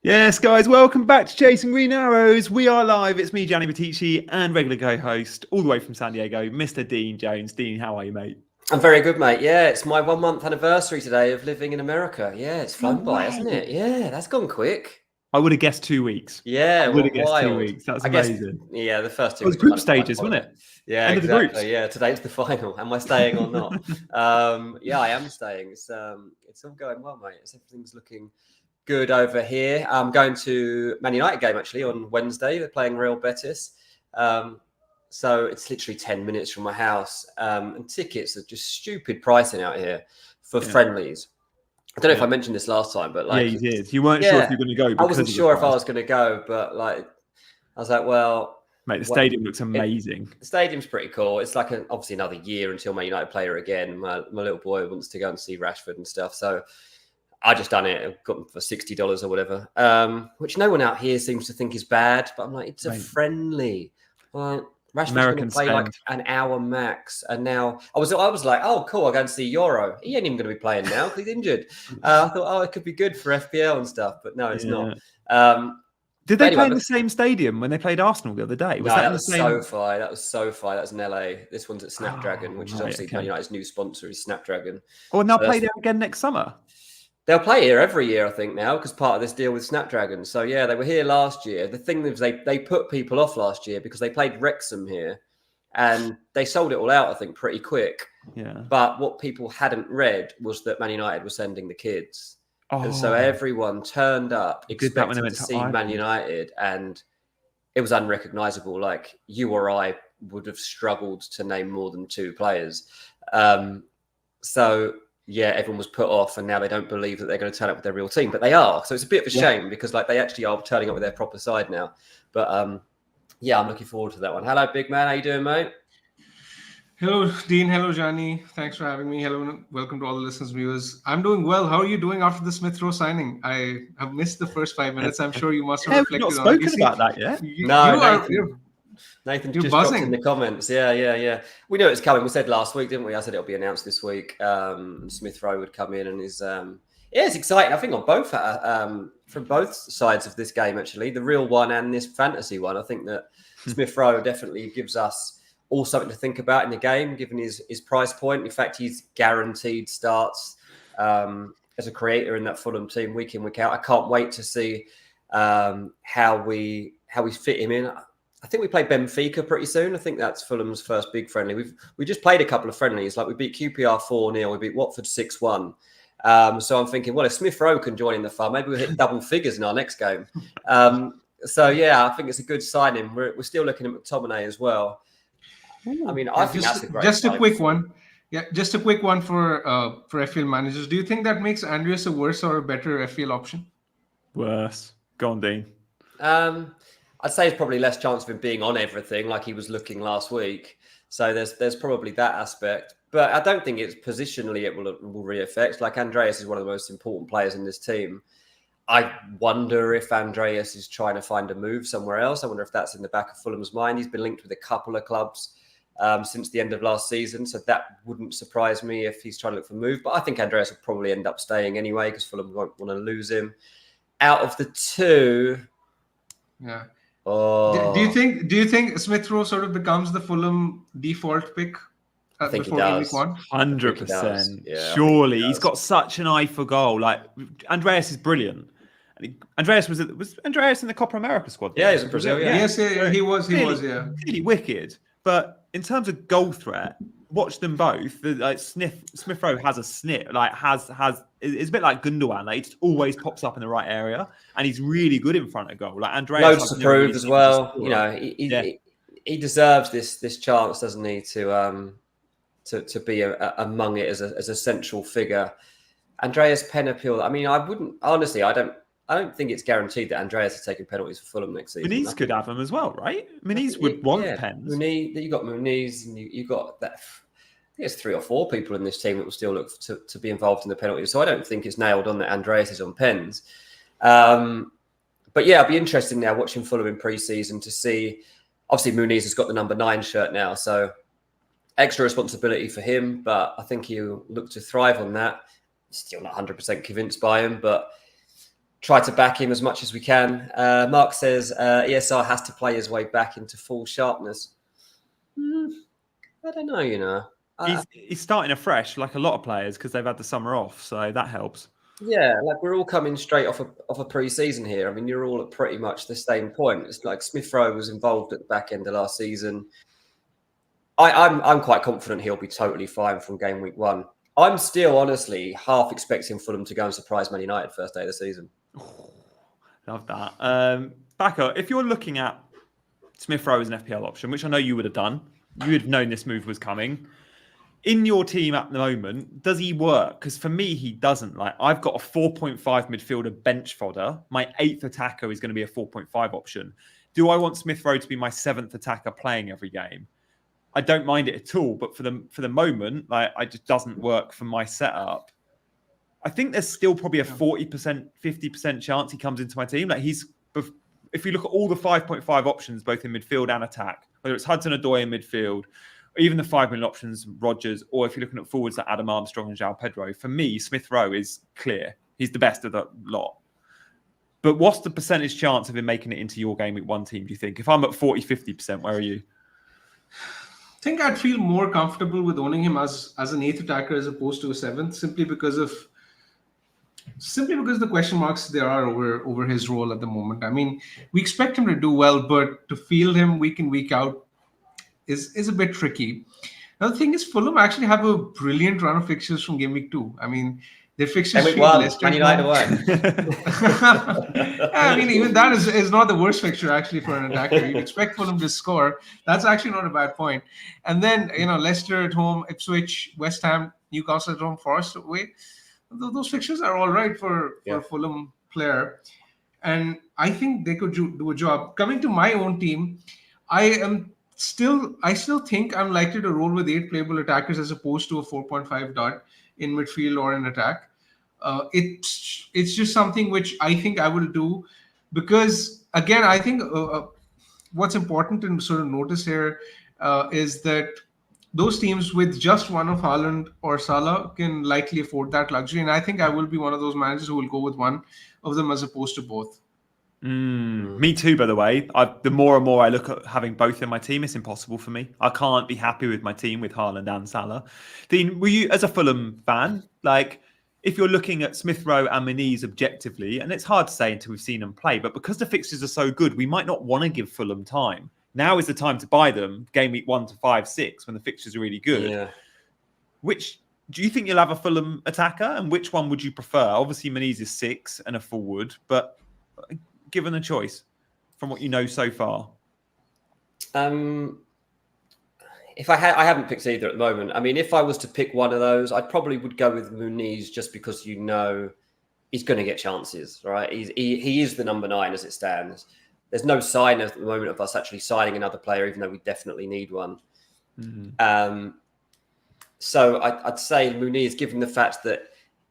Yes, guys, welcome back to Chasing Green Arrows. We are live. It's me, Gianni Battici, and regular co-host, all the way from San Diego, Mr. Dean Jones. Dean, how are you, mate? I'm very good, mate. Yeah, it's my 1 month anniversary today of living in America. Yeah, it's flown by, hasn't it? Yeah, that's gone quick. I would have guessed 2 weeks. Yeah, I would have well, guessed 2 wild. weeks. That's I guess, amazing. yeah, the first 2 It was weeks. group stages, wasn't it? Yeah, End of the groups. exactly. Yeah, today's the final. Am I staying or not? Yeah, I am staying. It's all going well, mate. Everything's looking good over here. I'm going to Man United game actually on Wednesday. They're playing Real Betis. So it's literally 10 minutes from my house. And tickets are just stupid pricing out here for friendlies. I don't know if I mentioned this last time, but yeah, you did. You weren't sure if you were going to go. I wasn't sure if I was going to go, but I was like, well, mate, the stadium looks amazing. The stadium's pretty cool. It's like obviously another year until Man United play again. My little boy wants to go and see Rashford and stuff, so I just done it. I've got them for $60 or whatever, which no one out here seems to think is bad. But I'm like, it's a friendly. Like, Rashford's going to play like an hour max, and now I was like, oh, cool, I'll go and see Rowe. He ain't even going to be playing now because he's injured. I thought, oh, it could be good for FPL and stuff, but no, it's not. Did they play in the same stadium when they played Arsenal the other day? That was SoFi. That was SoFi. That's in LA. This one's at Snapdragon, which is obviously Man United's new sponsor is Snapdragon. Oh, and they'll play there again next summer. They'll play here every year, I think, now, because part of this deal with Snapdragon. So, yeah, they were here last year. The thing is they put people off last year because they played Wrexham here and they sold it all out, I think, pretty quick. Yeah. But what people hadn't read was that Man United was sending the kids. Oh. And so everyone turned up expecting to see Man United, and it was unrecognisable. Like, you or I would have struggled to name more than two players. Yeah, everyone was put off, and now they don't believe that they're going to turn up with their real team, but they are. So it's a bit of a shame because like they actually are turning up with their proper side now. But yeah, I'm looking forward to that one. Hello, big man. How you doing, mate? Hello, Dean. Hello, Gianni. Thanks for having me. Hello, welcome to all the listeners, viewers. I'm doing well. How are you doing after the Smith Rowe signing? I have missed the first 5 minutes. I'm sure you must have reflected on it. We've not spoken about that yet. Nathan just dropped in the comments. Yeah. We knew it was coming. We said last week, didn't we? I said it'll be announced this week. Smith Rowe would come in, and it's exciting. I think on both from both sides of this game, actually, the real one and this fantasy one. I think that Smith Rowe definitely gives us all something to think about in the game, given his price point. In fact, he's guaranteed starts as a creator in that Fulham team week in, week out. I can't wait to see how we fit him in. I think we play Benfica pretty soon. I think that's Fulham's first big friendly. We just played a couple of friendlies. Like we beat QPR 4-0. We beat Watford 6-1. So I'm thinking, well, if Smith Rowe can join in the fun, maybe we'll hit double figures in our next game. So yeah, I think it's a good signing. We're still looking at McTominay as well. I mean, I think that's a great. Just a quick one. Yeah, just a quick one for FPL managers. Do you think that makes Andreas a worse or a better FPL option? Worse. Go on, Dean. I'd say there's probably less chance of him being on everything like he was looking last week. So there's probably that aspect. But I don't think it's positionally it will re-affect. Like Andreas is one of the most important players in this team. I wonder if Andreas is trying to find a move somewhere else. I wonder if that's in the back of Fulham's mind. He's been linked with a couple of clubs since the end of last season. So that wouldn't surprise me if he's trying to look for a move. But I think Andreas will probably end up staying anyway because Fulham won't want to lose him. Out of the two... Yeah. Oh. Do you think Smith Rowe sort of becomes the Fulham default pick? I think he does. 100%. Yeah, surely he's got such an eye for goal. Like Andreas is brilliant. Andreas was Andreas in the Copa America squad. Yeah, he's in Brazil. Yeah. Yes, he was. Yeah, really wicked. But in terms of goal threat, watch them both. Like Smith Rowe has a snip. Like has it's a bit like Gundogan. Like it just always pops up in the right area, and he's really good in front of goal. Like Andreas, loads to prove as well. You know, he deserves this chance, doesn't he? To be among it as a central figure. Andreas Penapil. I mean, I wouldn't honestly. I don't think it's guaranteed that Andreas is taking penalties for Fulham next season. Muniz could have them as well, right? Muniz would want pens. You got Muniz, and you got that. I think it's 3 or 4 people in this team that will still look to be involved in the penalties. So I don't think it's nailed on that Andreas is on pens. But yeah, it'll be interesting now watching Fulham in pre-season to see. Obviously, Muniz has got the number 9 shirt now, so extra responsibility for him. But I think he'll look to thrive on that. Still not 100% convinced by him, but try to back him as much as we can. Mark says ESR has to play his way back into full sharpness. I don't know, He's starting afresh, like a lot of players, because they've had the summer off, so that helps. Yeah, like we're all coming straight off a pre-season here. I mean, you're all at pretty much the same point. It's like Smith Rowe was involved at the back end of last season. I'm quite confident he'll be totally fine from game week 1. I'm still honestly half expecting Fulham to go and surprise Man United first day of the season. Love that. Backer, if you're looking at Smith Rowe as an FPL option, which I know you would have done, you would have known this move was coming. In your team at the moment, does he work? Because for me, he doesn't. Like, I've got a 4.5 midfielder bench fodder. My 8th attacker is going to be a 4.5 option. Do I want Smith Rowe to be my 7th attacker playing every game? I don't mind it at all, but for the moment, like, it just doesn't work for my setup. I think there's still probably a 40%, 50% chance he comes into my team. Like, if you look at all the 5.5 options, both in midfield and attack, whether it's Hudson-Odoi in midfield, or even the 5 million options, Rodgers, or if you're looking at forwards like Adam Armstrong and João Pedro, for me, Smith Rowe is clear. He's the best of the lot. But what's the percentage chance of him making it into your game week 1 team, do you think? If I'm at 40, 50%, where are you? I think I'd feel more comfortable with owning him as an 8th attacker as opposed to a 7th, simply because of the question marks there are over his role at the moment. I mean, we expect him to do well, but to field him week in, week out is a bit tricky. Now, the thing is, Fulham actually have a brilliant run of fixtures from game week 2. I mean, their fixtures streak Leicester. Man United away. I mean, even that is not the worst fixture actually for an attacker. You'd expect Fulham to score. That's actually not a bad point. And then, Leicester at home, Ipswich, West Ham, Newcastle at home, Forest away. Those fixtures are all right for a Fulham player. And I think they could do a job. Coming to my own team, I still think I'm likely to roll with 8 playable attackers as opposed to a 4.5 dot in midfield or in attack. It's just something which I think I will do because, again, I think what's important to sort of notice here is that those teams with just one of Haaland or Salah can likely afford that luxury. And I think I will be one of those managers who will go with one of them as opposed to both. Me too, by the way. The more and more I look at having both in my team, it's impossible for me. I can't be happy with my team with Haaland and Salah. Dean, were you, as a Fulham fan, like, if you're looking at Smith Rowe and Muniz objectively, and it's hard to say until we've seen them play, but because the fixtures are so good, we might not want to give Fulham time. Now is the time to buy them, game week 1 to 5, 6, when the fixtures are really good. Yeah. Which do you think you'll have a Fulham attacker, and which one would you prefer? Obviously, Muniz is 6 and a forward, but given a choice from what you know so far. If I haven't picked either at the moment. I mean, if I was to pick one of those, I probably would go with Muniz just because he's going to get chances, right? He is the number 9 as it stands. There's no sign at the moment of us actually signing another player, even though we definitely need one. Mm-hmm. So I'd say Muniz, given the fact that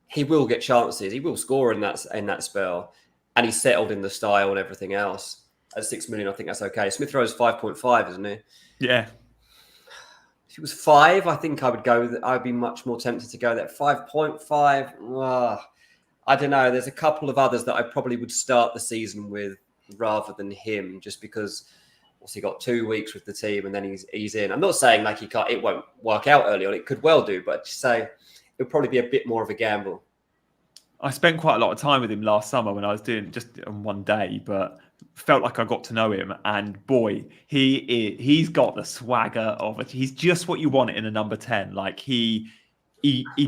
he will get chances, he will score in that spell, and he's settled in the style and everything else. At 6 million, I think that's okay. Smith Rowe's 5.5, isn't he? Yeah. If it was 5, I think I would go. I'd be much more tempted to go there. 5.5. I don't know. There's a couple of others that I probably would start the season with rather than him, just because he got 2 weeks with the team and then he's in. I'm not saying like it won't work out early on. It could well do, but just say it'll probably be a bit more of a gamble. I spent quite a lot of time with him last summer when I was doing just on one day, but felt like I got to know him. And boy, he's got the swagger of it. He's just what you want in a number 10. Like he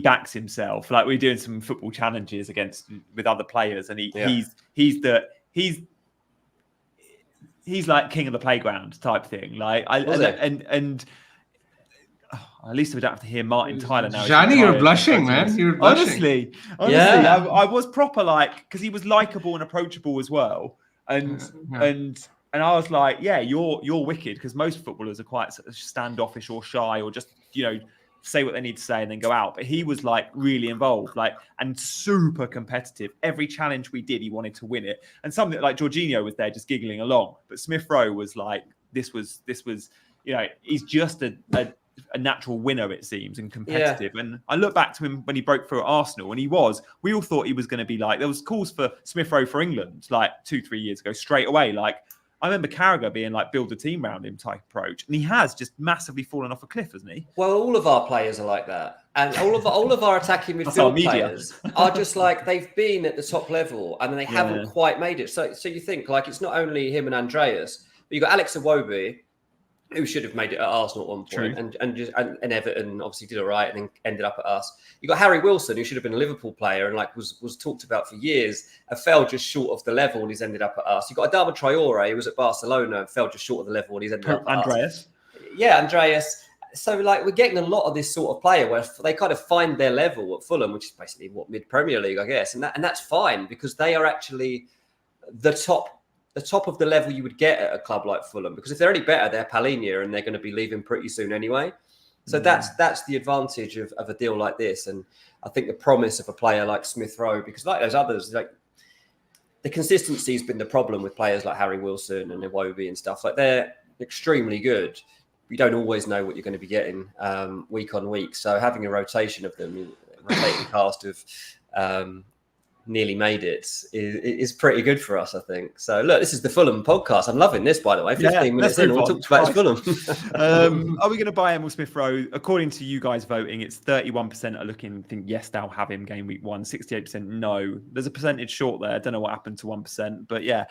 backs himself. Like we're doing some football challenges with other players, and he's like king of the playground type thing. Like at least we don't have to hear Martin Tyler now. Johnny, you're blushing, man. You're blushing. Honestly, yeah. I was proper like, because he was likable and approachable as well, and I was like, yeah, you're wicked, because most footballers are quite standoffish or shy or just say what they need to say and then go out. But he was like really involved, like, and super competitive. Every challenge we did, he wanted to win it. And something like Jorginho was there just giggling along, but Smith Rowe was like, this was he's just a a natural winner, it seems, and competitive. Yeah. And I look back to him when he broke through at Arsenal, and we all thought he was going to be like, there was calls for Smith Rowe for England like 2-3 years ago straight away. Like, I remember Carragher being like, build a team around him type approach. And he has just massively fallen off a cliff, hasn't he? Well, all of our players are like that. And all of our attacking midfield players are just like, they've been at the top level and they haven't quite made it. So you think like, it's not only him and Andreas, but you've got Alex Iwobi, who should have made it at Arsenal at one point, and Everton obviously did all right and then ended up at us. You got Harry Wilson, who should have been a Liverpool player and like was talked about for years, and fell just short of the level and he's ended up at us. You got Adama Traore, who was at Barcelona and fell just short of the level and he's ended up at us. Andreas. So like we're getting a lot of this sort of player where they kind of find their level at Fulham, which is basically mid Premier League, I guess, and that's fine because they are actually the top of the level you would get at a club like Fulham, because if they're any better, they're Palhinha and they're going to be leaving pretty soon anyway. So that's the advantage of a deal like this. And I think the promise of a player like Smith Rowe, because like those others, like the consistency has been the problem with players like Harry Wilson and Iwobi and stuff. Like they're extremely good. You don't always know what you're going to be getting week on week. So having a rotation of them, rotating cast of nearly made it is pretty good for us, I think. So look, this is the Fulham podcast. I'm loving this, by the way. 15 minutes in, we'll talk about Fulham. Are we going to buy Emil Smith Rowe? According to you guys voting, it's 31% are looking, think yes, they'll have him game week 1. 68% no. There's a percentage short there. I don't know what happened to 1%, but yeah.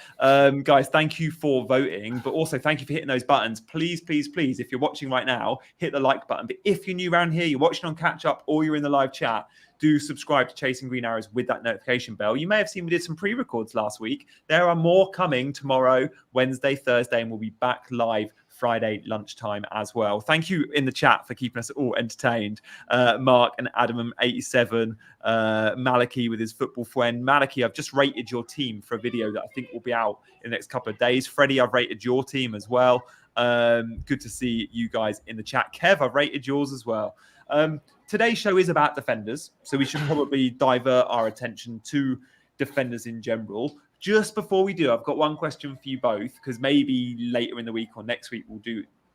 Guys, thank you for voting, but also thank you for hitting those buttons. Please, please, please, if you're watching right now, hit the like button. But if you're new around here, you're watching on catch up or you're in the live chat, do subscribe to Chasing Green Arrows with that notification bell. You may have seen we did some pre-records last week. There are more coming tomorrow, Wednesday, Thursday, and we'll be back live Friday lunchtime as well. Thank you in the chat for keeping us all entertained. Mark and Adam87, Maliki with his football friend. Maliki, I've just rated your team for a video that I think will be out in the next couple of days. Freddie, I've rated your team as well. Good to see you guys in the chat. Kev, I've rated yours as well. Today's show is about defenders, so we should probably divert our attention to defenders in general. Just before we do, I've got one question for you both, because maybe later in the week or next week we'll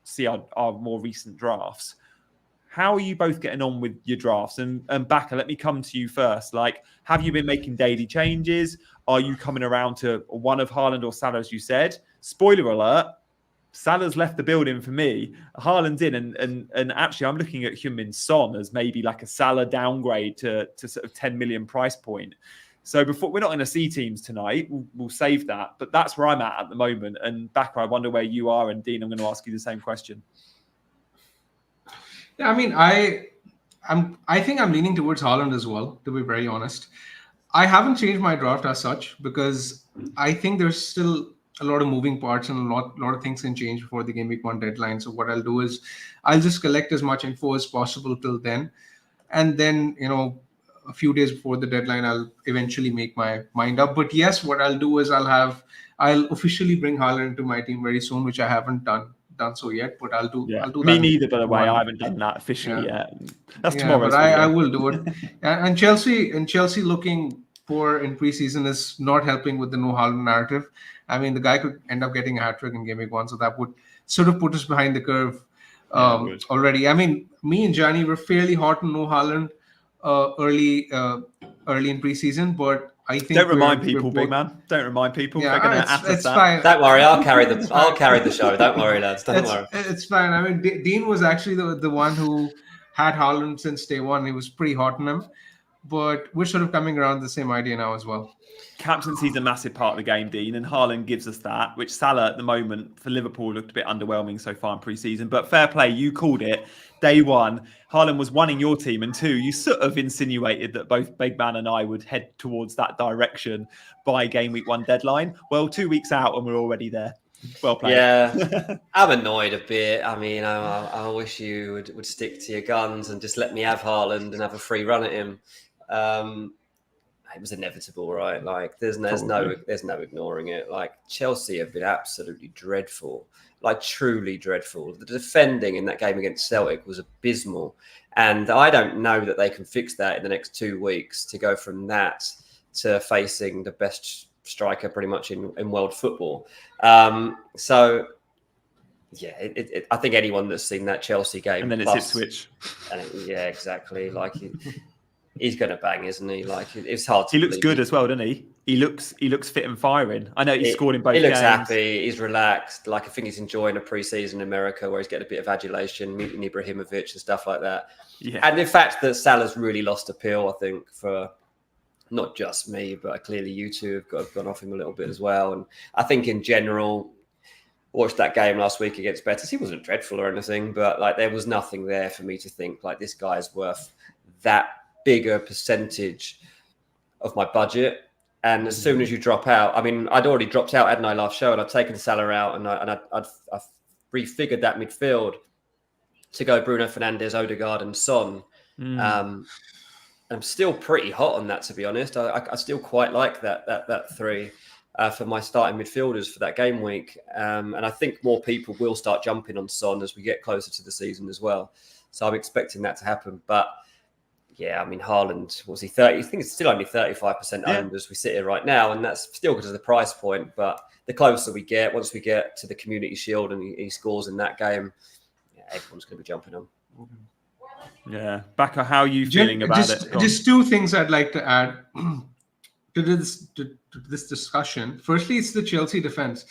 see our more recent drafts. How are you both getting on with your drafts? And Baka, let me come to you first. Like, have you been making daily changes? Are you coming around to one of Haaland or Salah, as you said? Spoiler alert, Salah's left the building for me. Haaland's in, and actually I'm looking at Heung-min Son as maybe like a Salah downgrade to sort of 10 million price point. So before, we're not going to see teams tonight. We'll save that. But that's where I'm at the moment. And Baka, I wonder where you are. And Dean, I'm going to ask you the same question. Yeah, I mean, I think I'm leaning towards Haaland as well, to be very honest. I haven't changed my draft as such because I think there's still a lot of moving parts and a lot of things can change before the game week 1 deadline. So what I'll do is I'll just collect as much info as possible till then. And then, a few days before the deadline, I'll eventually make my mind up. But yes, what I'll do is I'll officially bring Haaland into my team very soon, which I haven't done so yet, but I'll do that. Me neither, by the way. I haven't done that officially yet. That's tomorrow. But I will do it. And Chelsea looking poor in preseason is not helping with the no Haaland narrative. I mean, the guy could end up getting a hat-trick in game week 1, so that would sort of put us behind the curve already. I mean, me and Johnny were fairly hot on no Haaland early in preseason, but I think don't remind people, big man. Don't remind people. Yeah, they're going to ask us that. Fine. Don't worry, I'll carry the show. Don't worry, lads. Don't worry. It's fine. I mean, Dean was actually the one who had Haaland since day one. He was pretty hot on him, but we're sort of coming around the same idea now as well. Captaincy is a massive part of the game, Dean, and Haaland gives us that, which Salah at the moment for Liverpool looked a bit underwhelming so far in pre-season. But fair play, you called it. Day 1, Haaland was 1 in your team, and 2, you sort of insinuated that both Big Man and I would head towards that direction by game week 1 deadline. Well, 2 weeks out and we're already there. Well played. Yeah, I'm annoyed a bit. I mean, I wish you would stick to your guns and just let me have Haaland and have a free run at him. It was inevitable, right? Like, there's no ignoring it. Like, Chelsea have been absolutely dreadful, like truly dreadful. The defending in that game against Celtic was abysmal, and I don't know that they can fix that in the next 2 weeks to go from that to facing the best striker pretty much in world football. So Yeah, I think anyone that's seen that Chelsea game, and then it's Ipswich. Yeah, exactly. Like he's going to bang, isn't he? Like it's hard to. He looks good as well, doesn't he? He looks fit and firing. I know he's scored in both games. He looks games. happy. He's relaxed. Like I think he's enjoying a pre-season in America where he's getting a bit of adulation, meeting Ibrahimovic and stuff like that. Yeah. And the fact that Salah's really lost appeal, I think, for not just me, but clearly you two have gone off him a little bit as well. And I think in general, watched that game last week against Betis. He wasn't dreadful or anything, but like there was nothing there for me to think like this guy's worth that bigger percentage of my budget. And as soon as you drop out, I mean, I'd already dropped out, hadn't I, last show, and I'd taken Salah out, and I'd refigured that midfield to go Bruno Fernandes, Odegaard, and Son. I'm still pretty hot on that, to be honest. I still quite like that three for my starting midfielders for that game week. And I think more people will start jumping on Son as we get closer to the season as well. So I'm expecting that to happen. But yeah, I mean, Haaland, was he 30? I think it's still only 35% owned as we sit here right now. And that's still because of the price point. But the closer we get, once we get to the Community Shield and he scores in that game, everyone's going to be jumping on. Yeah. Baka, how are you feeling about it? Just two things I'd like to add to this discussion. Firstly, it's the Chelsea defense.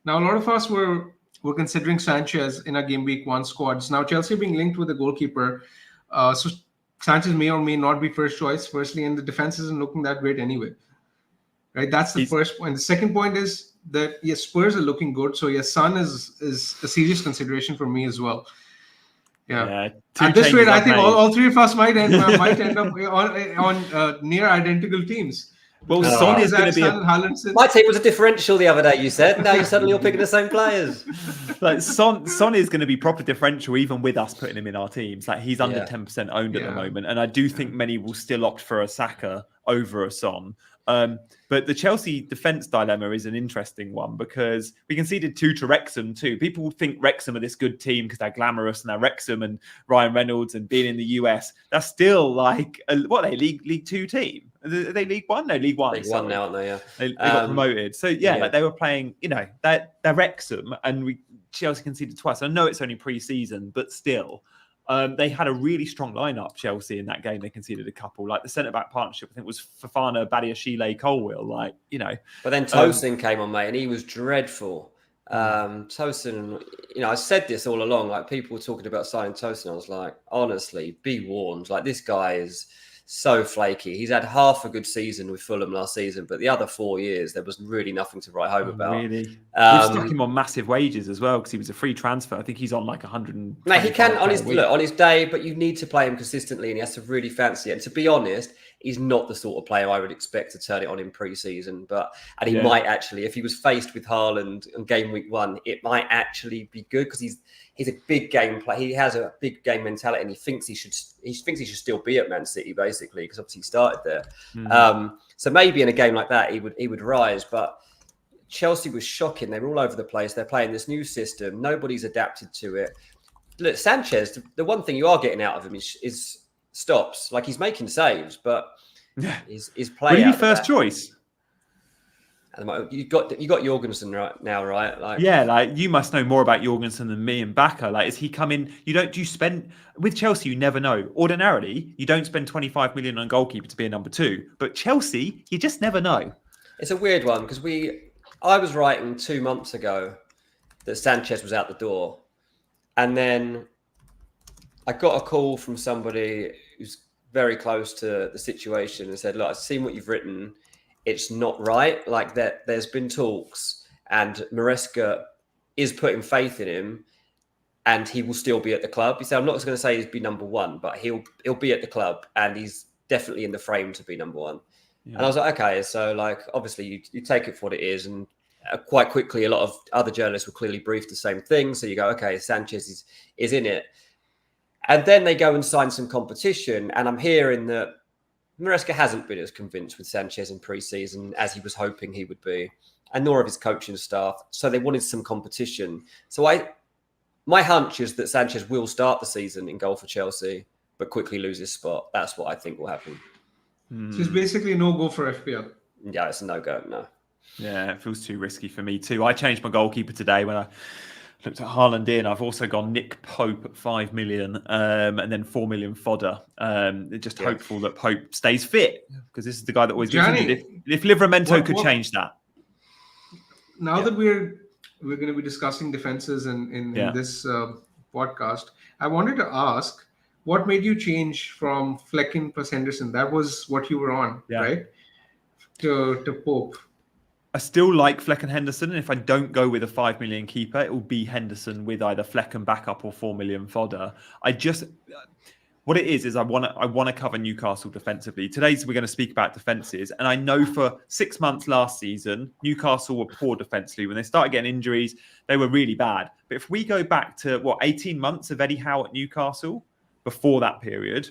Now, a lot of us were considering Sanchez in our game week 1 squads. Now, Chelsea being linked with a goalkeeper. So Sanchez may or may not be first choice, firstly, and the defense isn't looking that great anyway. Right? That's the first point. The second point is that, yes, Spurs are looking good. So, yes, Son is a serious consideration for me as well. Yeah. At this rate, I think all three of us might end up on near identical teams. Well, Son is going to be. My team was a differential the other day. You said now you're picking the same players. Like Son is going to be proper differential, even with us putting him in our teams. Like he's under 10% owned at the moment, and I do think many will still opt for a Saka over a Son. But the Chelsea defence dilemma is an interesting one because we conceded 2 to Wrexham too. People think Wrexham are this good team because they're glamorous and they're Wrexham and Ryan Reynolds and being in the US. That's still like, League 2 team? Are they League 1? No, League 1. League 1 now, aren't they? Yeah. They got promoted. So like they were playing, they're Wrexham and Chelsea conceded twice. I know it's only pre-season, but still. They had a really strong lineup, Chelsea, in that game. They conceded a couple. Like the centre-back partnership, I think, was Fofana, Badiashile, Colwill. But then Tosin came on, mate, and he was dreadful. Tosin, I said this all along. Like people were talking about signing Tosin. I was like, honestly, be warned. Like this guy is so flaky. He's had half a good season with Fulham last season, but the other 4 years, there was really nothing to write home about. Really? We've stuck him on massive wages as well because he was a free transfer. I think he's on like 100. No, he can on his day, but you need to play him consistently and he has to really fancy it. And to be honest, he's not the sort of player I would expect to turn it on in pre-season. And he might actually, if he was faced with Haaland on game week 1, it might actually be good because he's a big game player. He has a big game mentality, and he thinks he should still be at Man City basically because obviously he started there. So maybe in a game like that he would rise. But Chelsea was shocking. They were all over the place. They're playing this new system. Nobody's adapted to it. Look, Sanchez. The one thing you are getting out of him is stops. Like he's making saves, but his play. Will he be first choice? You got Jorgensen right now, right? Like you must know more about Jorgensen than me and Baka. Like, is he coming? Do you spend with Chelsea? You never know. Ordinarily, you don't spend 25 million on a goalkeeper to be a number 2, but Chelsea, you just never know. It's a weird one because I was writing 2 months ago that Sanchez was out the door, and then I got a call from somebody who's very close to the situation and said, "Look, I've seen what you've written. It's not right. Like that, there's been talks, and Maresca is putting faith in him, and he will still be at the club." He said, "I'm not going to say he'll be number 1, but he'll be at the club, and he's definitely in the frame to be number 1." Yeah. And I was like, "Okay, so like obviously you take it for what it is." And quite quickly, a lot of other journalists were clearly briefed the same thing. So you go, "Okay, Sanchez is in it," and then they go and sign some competition, and I'm hearing that Maresca hasn't been as convinced with Sanchez in pre-season as he was hoping he would be, and nor of his coaching staff. So they wanted some competition. So my hunch is that Sanchez will start the season in goal for Chelsea, but quickly lose his spot. That's what I think will happen. So it's basically no go for FPL. Yeah, it's a no-go, no. Yeah, it feels too risky for me too. I changed my goalkeeper today when looked at Haaland in. I've also gone Nick Pope at 5 million, and then 4 million fodder. Just hopeful that Pope stays fit, because this is the guy that always gets injured. If Livramento could change that. Now that we're going to be discussing defenses in this podcast, I wanted to ask, what made you change from Flecken plus Henderson? That was what you were on, right? To Pope. I still like Fleck and Henderson, and if I don't go with a 5 million keeper, it will be Henderson with either Fleck and backup or 4 million fodder. What it is I want to cover Newcastle defensively. Today we're going to speak about defenses, and I know for 6 months last season, Newcastle were poor defensively. When they started getting injuries, they were really bad. But if we go back to 18 months of Eddie Howe at Newcastle, before that period,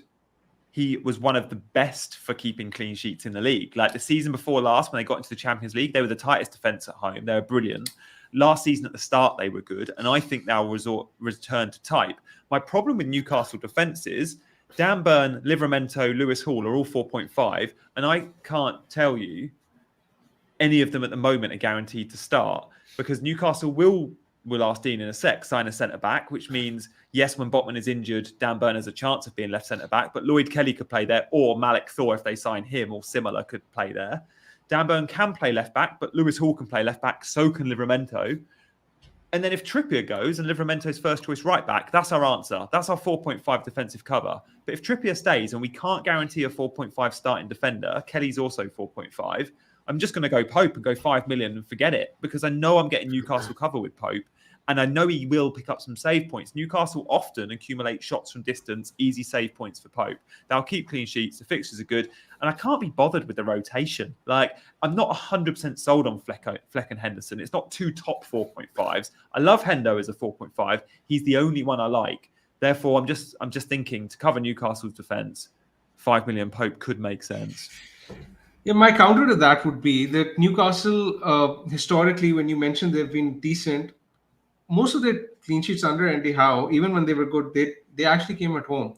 he was one of the best for keeping clean sheets in the league. Like the season before last, when they got into the Champions League, they were the tightest defence at home. They were brilliant. Last season at the start, they were good. And I think they'll return to type. My problem with Newcastle defence is Dan Burn, Livramento, Lewis Hall are all 4.5. And I can't tell you any of them at the moment are guaranteed to start, because Newcastle will ask Dean in a sec, sign a centre-back, which means, yes, when Botman is injured, Dan Burn has a chance of being left centre-back, but Lloyd Kelly could play there, or Malik Thor, if they sign him, or similar, could play there. Dan Burn can play left-back, but Lewis Hall can play left-back, so can Livramento. And then if Trippier goes and Livramento's first-choice right-back, that's our answer. That's our 4.5 defensive cover. But if Trippier stays, and we can't guarantee a 4.5 starting defender, Kelly's also 4.5, I'm just going to go Pope and go 5 million and forget it, because I know I'm getting Newcastle cover with Pope. And I know he will pick up some save points. Newcastle often accumulate shots from distance, easy save points for Pope. They'll keep clean sheets. The fixtures are good. And I can't be bothered with the rotation. Like, I'm not 100% sold on Fleck and Henderson. It's not two top 4.5s. I love Hendo as a 4.5. He's the only one I like. Therefore, I'm just thinking, to cover Newcastle's defence, 5 million Pope could make sense. Yeah, my counter to that would be that Newcastle, historically, when you mentioned they've been decent, most of the clean sheets under Andy Howe, even when they were good, they actually came at home.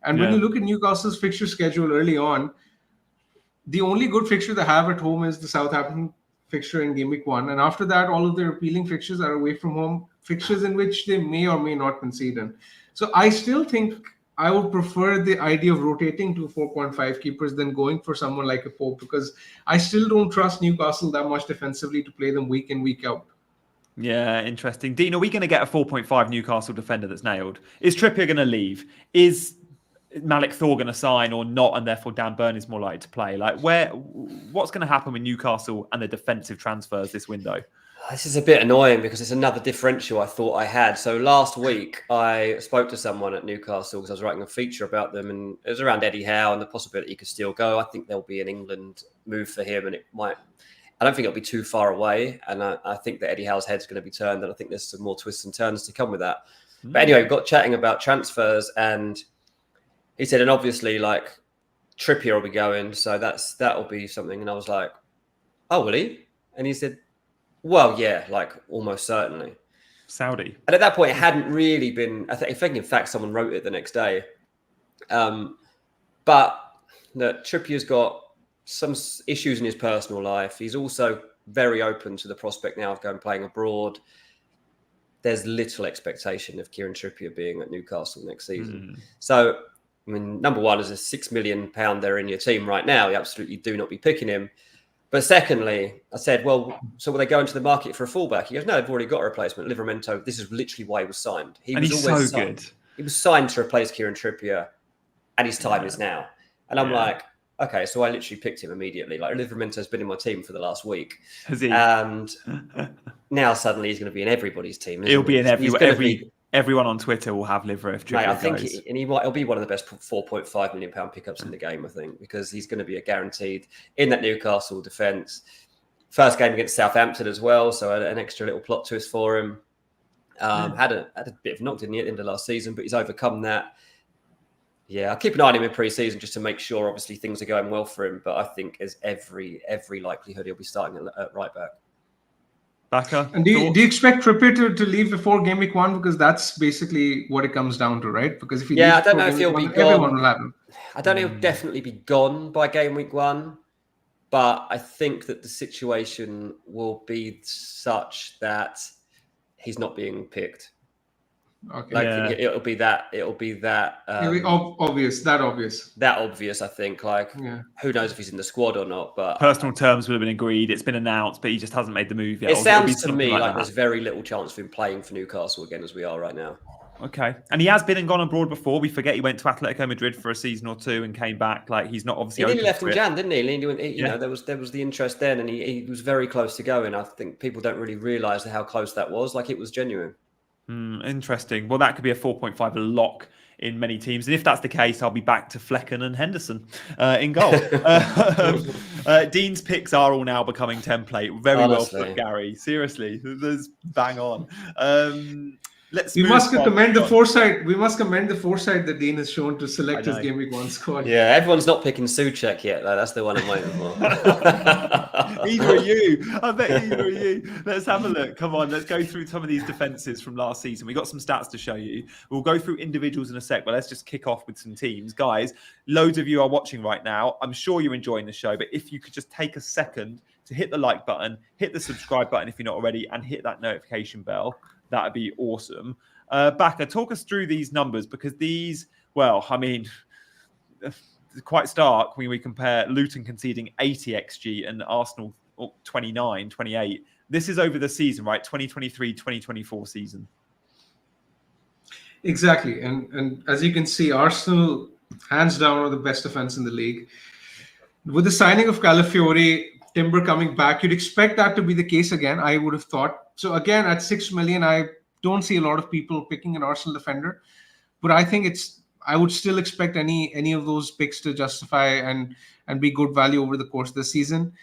And when you look at Newcastle's fixture schedule early on, the only good fixture they have at home is the Southampton fixture in Game Week 1. And after that, all of their appealing fixtures are away from home, fixtures in which they may or may not concede in. So I still think I would prefer the idea of rotating to 4.5 keepers than going for someone like a Pope, because I still don't trust Newcastle that much defensively to play them week in, week out. Yeah, interesting. Dean, are we going to get a 4.5 Newcastle defender that's nailed? Is Trippier going to leave? Is Malik Thor going to sign or not, and therefore Dan Burn is more likely to play? Like, what's going to happen with Newcastle and the defensive transfers this window? This is a bit annoying because it's another differential I thought I had. So last week, I spoke to someone at Newcastle because I was writing a feature about them, and it was around Eddie Howe and the possibility he could still go. I think there'll be an England move for him, and I don't think it'll be too far away. And I think that Eddie Howe's head's going to be turned, and I think there's some more twists and turns to come with that. But anyway, we got chatting about transfers, and he said, and obviously, like, Trippier will be going, so that'll be something. And I was like, oh, will he? And he said, well, yeah, like almost certainly. Saudi. And at that point, it hadn't really been. I think, in fact, someone wrote it the next day. But that Trippier's got some issues in his personal life. He's also very open to the prospect now of going playing abroad. There's little expectation of Kieran Trippier being at Newcastle next season. So, I mean, number one, is a £6 million there in your team right now. You absolutely do not be picking him. But secondly, I said, well, so will they go into the market for a fullback? He goes, no, they've already got a replacement. Livramento, this is literally why he was signed. He's so good. He was signed to replace Kieran Trippier, and his time is now. And I'm like, okay, so I literally picked him immediately. Like, Livramento's been in my team for the last week. Has he? And now suddenly he's going to be in everybody's team. He'll be in everyone on Twitter will have Livra if Trippier goes. He'll be one of the best £4.5 million pickups in the game, I think, because he's going to be a guaranteed in that Newcastle defence. First game against Southampton as well, so an extra little plot twist for him. Had a bit of knock in the end of last season, but he's overcome that. Yeah, I'll keep an eye on him in pre-season just to make sure, obviously, things are going well for him. But I think there's every likelihood he'll be starting at right back. Backer, and do you expect Trippier to leave before Game Week 1? Because that's basically what it comes down to, right? Because if he leaves, I don't know if he'll be gone. Everyone will have him. I don't know. He'll definitely be gone by Game Week 1. But I think that the situation will be such that he's not being picked. Okay. Like it'll be that obvious. That obvious, I think. Like, who knows if he's in the squad or not? But personal terms would have been agreed. It's been announced, but he just hasn't made the move yet. It sounds to me like there's very little chance of him playing for Newcastle again, as we are right now. Okay, and he has been and gone abroad before. We forget he went to Atletico Madrid for a season or two and came back. Like, he's not obviously. He nearly left in Jan, didn't he? You know, there was the interest then, and he was very close to going. I think people don't really realise how close that was. Like, it was genuine. Interesting. Well, that could be a 4.5 lock in many teams, and if that's the case, I'll be back to Flecken and Henderson in goal. Dean's picks are all now becoming template. Very Honestly. Well put, Gary. Seriously, there's bang on. We must commend the foresight. We must commend the foresight that Dean has shown to select his game week 1 squad. Yeah, everyone's not picking Souček yet, though. That's the one I'm waiting for. Either of you. I bet either of you. Let's have a look. Come on, let's go through some of these defenses from last season. We got some stats to show you. We'll go through individuals in a sec, but let's just kick off with some teams. Guys, loads of you are watching right now. I'm sure you're enjoying the show, but if you could just take a second to hit the like button, hit the subscribe button if you're not already, and hit that notification bell. That'd be awesome. Baka, talk us through these numbers, because these, well, I mean, quite stark when we compare Luton conceding 80 XG and Arsenal 29, 28. This is over the season, right? 2023-2024 season. Exactly. And as you can see, Arsenal, hands down, are the best defense in the league. With the signing of Calafiori, Timber coming back, you'd expect that to be the case again, I would have thought. So again, at 6 million, I don't see a lot of people picking an Arsenal defender, but I think I would still expect any of those picks to justify and be good value over the course of the season.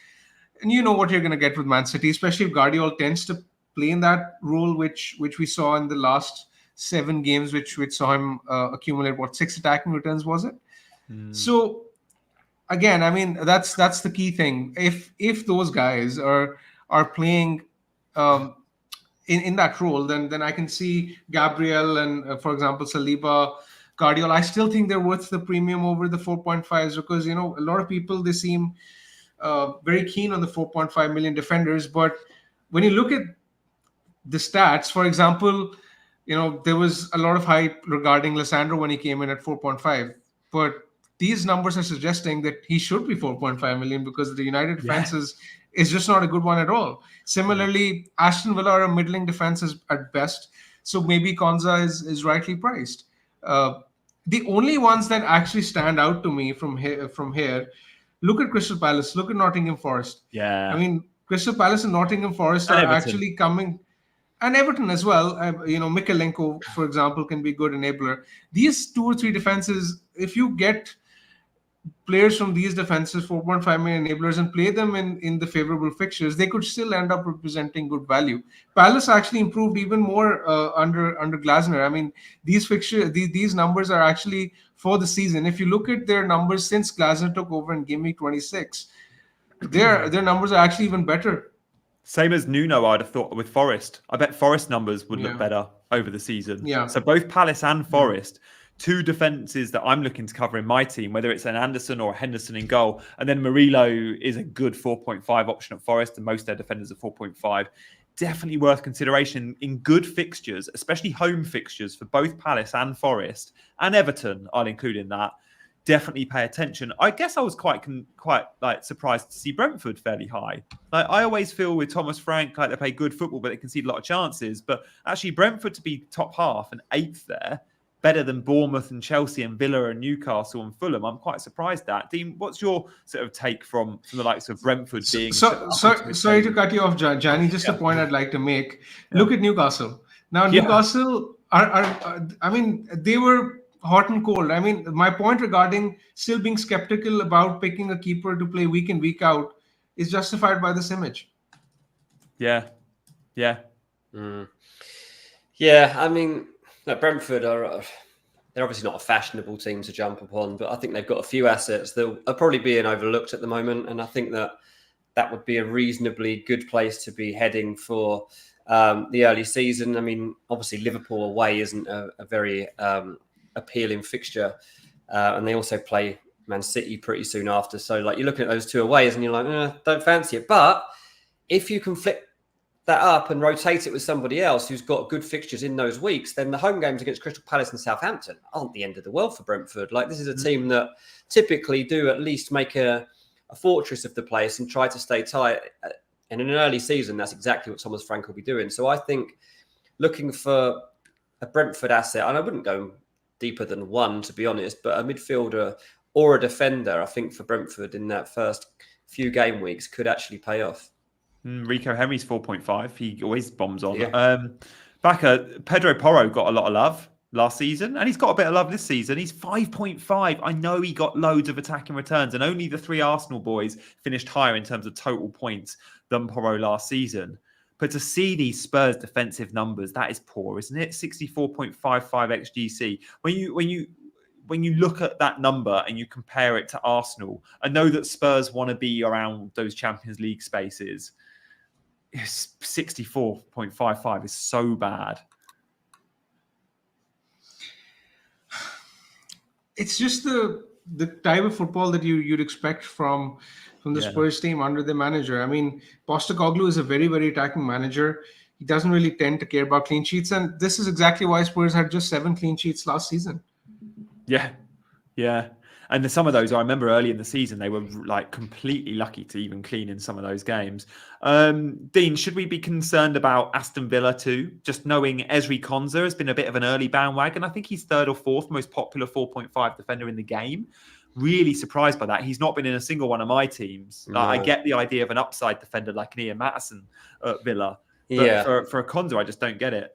And you know what you're going to get with Man City, especially if Guardiola tends to play in that role, which we saw in the last 7 games, which saw him accumulate 6 attacking returns, was it? So again, I mean, that's the key thing. If those guys are playing in that role, then I can see Gabriel and, for example, Saliba, Guardiola. I still think they're worth the premium over the 4.5s, because, you know, a lot of people, they seem very keen on the 4.5 million defenders. But when you look at the stats, for example, you know, there was a lot of hype regarding Lissandro when he came in at 4.5, but these numbers are suggesting that he should be 4.5 million, because the United defense is just not a good one at all. Similarly, Aston Villa are a middling defense at best, so maybe Konza is rightly priced. The only ones that actually stand out to me from here, look at Crystal Palace, look at Nottingham Forest. Yeah, I mean, Crystal Palace and Nottingham Forest are actually coming, and Everton as well. You know, Mikalenko, for example, can be a good enabler. These 2 or 3 defenses, if you get players from these defenses, 4.5 million enablers, and play them in the favorable fixtures, they could still end up representing good value. Palace actually improved even more under Glasner. I mean, these fixtures, these numbers are actually for the season. If you look at their numbers since Glasner took over in game week 26, their numbers are actually even better. Same as Nuno, I'd have thought, with Forest. I bet Forest numbers would look better over the season. Yeah. So both Palace and Forest, 2 defenses that I'm looking to cover in my team, whether it's an Anderson or a Henderson in goal. And then Murillo is a good 4.5 option at Forest, and most of their defenders are 4.5. Definitely worth consideration in good fixtures, especially home fixtures for both Palace and Forest, and Everton, I'll include in that. Definitely pay attention. I guess I was quite like surprised to see Brentford fairly high. Like, I always feel with Thomas Frank, like, they play good football, but they concede a lot of chances. But actually, Brentford to be top half and 8th there, better than Bournemouth and Chelsea and Villa and Newcastle and Fulham, I'm quite surprised at. Dean, what's your sort of take from the likes of Brentford being... Sorry to cut you off, Gianni. Just a point I'd like to make. Look at Newcastle. Now, Newcastle are I mean, they were hot and cold. I mean, my point regarding still being skeptical about picking a keeper to play week in, week out is justified by this image. Yeah. Yeah, I mean... No, Brentford they're obviously not a fashionable team to jump upon, but I think they've got a few assets that are probably being overlooked at the moment. And I think that would be a reasonably good place to be heading for the early season. I mean, obviously Liverpool away isn't a very appealing fixture. And they also play Man City pretty soon after. So like, you're looking at those 2 aways and you're like, don't fancy it. But if you can flip that up and rotate it with somebody else who's got good fixtures in those weeks, then the home games against Crystal Palace and Southampton aren't the end of the world for Brentford. Like, this is a team that typically do at least make a fortress of the place and try to stay tight. And in an early season, that's exactly what Thomas Frank will be doing. So I think looking for a Brentford asset, and I wouldn't go deeper than one, to be honest, but a midfielder or a defender, I think for Brentford in that first few game weeks could actually pay off. Rico Henry's 4.5. He always bombs on. Yeah. Pedro Porro got a lot of love last season, and he's got a bit of love this season. He's 5.5. I know he got loads of attacking returns, and only the 3 Arsenal boys finished higher in terms of total points than Porro last season. But to see these Spurs defensive numbers, that is poor, isn't it? 64.55 XGC. When you look at that number and you compare it to Arsenal, I know that Spurs want to be around those Champions League spaces. 64.55 is so bad. It's just the type of football that you'd expect from the Spurs team under the manager. I mean, Postecoglou is a very, very attacking manager. He doesn't really tend to care about clean sheets, and this is exactly why Spurs had just 7 clean sheets last season. Yeah. And some of those, I remember early in the season, they were like completely lucky to even clean in some of those games. Dean, should we be concerned about Aston Villa too? Just knowing Ezri Konsa has been a bit of an early bandwagon. I think he's 3rd or 4th most popular 4.5 defender in the game. Really surprised by that. He's not been in a single one of my teams. No. I get the idea of an upside defender like an Ian Maddison at Villa. But for a Konsa, I just don't get it.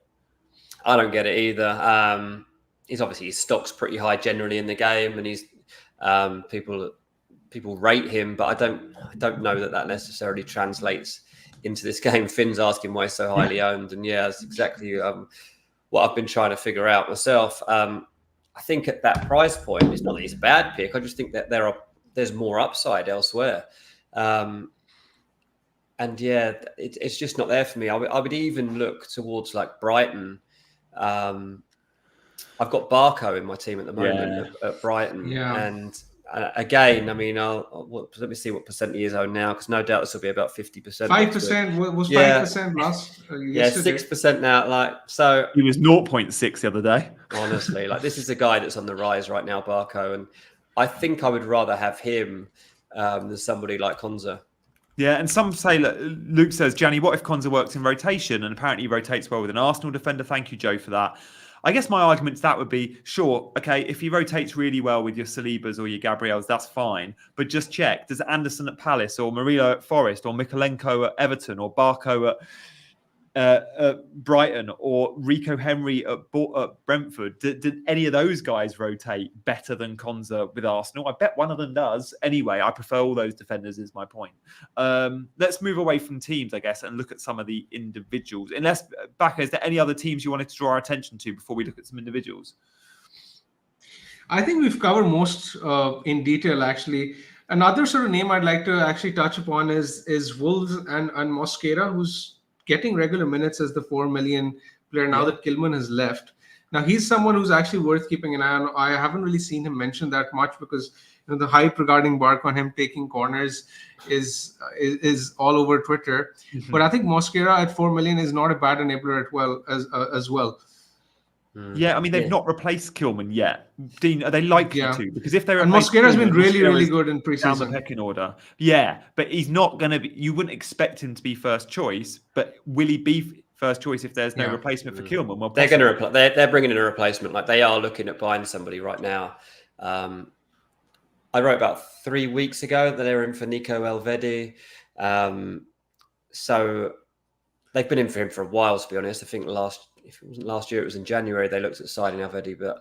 I don't get it either. He's obviously, his stock's pretty high generally in the game, and he's people rate him, but I don't know that necessarily translates into this game. Finn's asking why he's so highly owned, and that's exactly what I've been trying to figure out myself. I think at that price point, it's not that he's a bad pick. I just think that there's more upside elsewhere, and it's just not there for me. I would even look towards like Brighton. I've got Barco in my team at the moment at Brighton. And again, I mean, let me see what percent he is owned now, because no doubt this will be about 50%. 5% was 5% last yesterday. 6% now. Like, so he was 0.6 the other day. Honestly, like, this is a guy that's on the rise right now, Barco, and I think I would rather have him than somebody like Konsa. Yeah, and some say, Luke says, Gianni, what if Konsa works in rotation? And apparently he rotates well with an Arsenal defender. Thank you, Joe, for that. I guess my argument to that would be, sure, okay, if he rotates really well with your Salibas or your Gabriels, that's fine. But just check, does Anderson at Palace or Murillo at Forest or Mikolenko at Everton or Barco at Brighton or Rico Henry at Brentford, did any of those guys rotate better than Konsa with Arsenal? I bet one of them does. Anyway, I prefer all those defenders is my point. Let's move away from teams, I guess, and look at some of the individuals. Unless, Baka, is there any other teams you wanted to draw our attention to before we look at some individuals? I think we've covered most in detail, actually. Another sort of name I'd like to actually touch upon is Wolves and Mosquera, who's getting regular minutes as the 4 million player now that Kilman has left. Now, he's someone who's actually worth keeping an eye on. I haven't really seen him mentioned that much because the hype regarding Bark on him taking corners is all over Twitter. Mm-hmm. But I think Mosquera at 4 million is not a bad enabler as well. Yeah, I mean, they've not replaced Kilman yet. Dean, are they likely to? Because if they're... And Mosquera's been really good in preseason. Down the pecking order. Yeah, but he's not going to be... You wouldn't expect him to be first choice, but will he be first choice if there's no replacement for Kilman? Well, they're going to they're bringing in a replacement. Like, they are looking at buying somebody right now. I wrote about 3 weeks ago that they were in for Nico Elvedi. So they've been in for him for a while, to be honest. I think if it wasn't last year, it was in January, they looked at signing Elvedi, but